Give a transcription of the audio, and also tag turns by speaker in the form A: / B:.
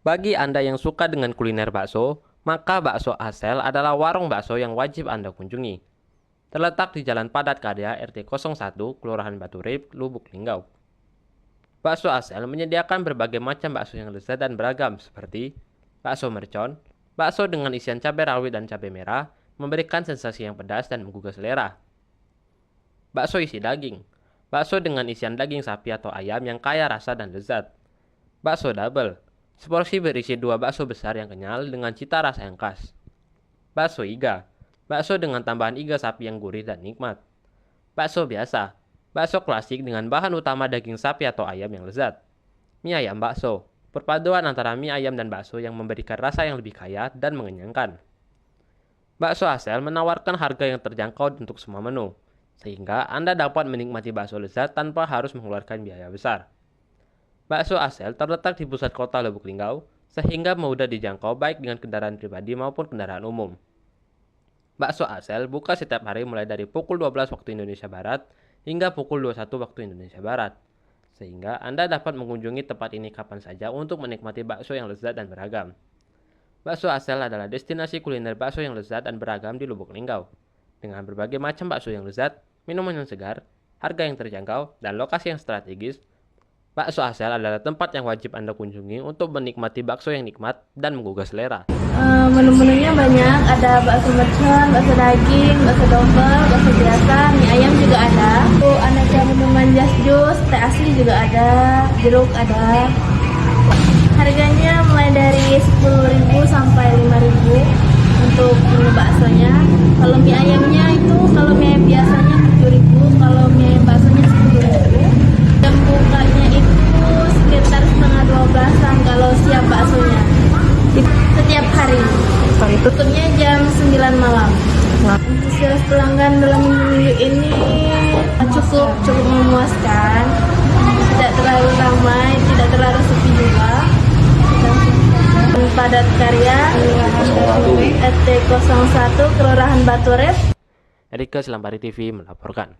A: Bagi Anda yang suka dengan kuliner bakso, maka Bakso Asel adalah warung bakso yang wajib Anda kunjungi. Terletak di Jalan Padat Karya RT 01, Kelurahan Baturip, Lubuk Linggau. Bakso Asel menyediakan berbagai macam bakso yang lezat dan beragam seperti bakso mercon, bakso dengan isian cabai rawit dan cabai merah, memberikan sensasi yang pedas dan menggugah selera. Bakso isi daging, bakso dengan isian daging sapi atau ayam yang kaya rasa dan lezat. Bakso double, seporsi berisi 2 bakso besar yang kenyal dengan cita rasa yang khas. Bakso iga, bakso dengan tambahan iga sapi yang gurih dan nikmat. Bakso biasa, bakso klasik dengan bahan utama daging sapi atau ayam yang lezat. Mie ayam bakso, perpaduan antara mie ayam dan bakso yang memberikan rasa yang lebih kaya dan mengenyangkan. Bakso Asel menawarkan harga yang terjangkau untuk semua menu, sehingga Anda dapat menikmati bakso lezat tanpa harus mengeluarkan biaya besar. Bakso Asel terletak di pusat kota Lubuk Linggau, sehingga mudah dijangkau baik dengan kendaraan pribadi maupun kendaraan umum. Bakso Asel buka setiap hari mulai dari pukul 12 waktu Indonesia Barat hingga pukul 21 waktu Indonesia Barat, sehingga Anda dapat mengunjungi tempat ini kapan saja untuk menikmati bakso yang lezat dan beragam. Bakso Asel adalah destinasi kuliner bakso yang lezat dan beragam di Lubuk Linggau, dengan berbagai macam bakso yang lezat, minuman yang segar, harga yang terjangkau, dan lokasi yang strategis. Bakso Asel adalah tempat yang wajib Anda kunjungi untuk menikmati bakso yang nikmat dan menggugah selera.
B: Menu-menunya banyak, ada bakso mercon, bakso daging, bakso double, bakso biasa, mie ayam juga ada. Aneka minuman jus, teh asli juga ada, jeruk ada. Harganya mulai dari 10.000 sampai 5.000 untuk menu baksonya. Kalau mie ayamnya itu, kalau mie ayam biasanya 7.000, kalau mie ayam baksonya 10.000. Jam bukanya itu sekitar setengah 12-an kalau siap baksonya. Setiap hari. Tutupnya jam 9 malam. Antusias pelanggan dalam minggu ini cukup memuaskan. Tidak terlalu ramai, tidak terlalu sepi juga. Padat Karya RT 01 Kelurahan Baturip.
A: Erika Selambari TV melaporkan.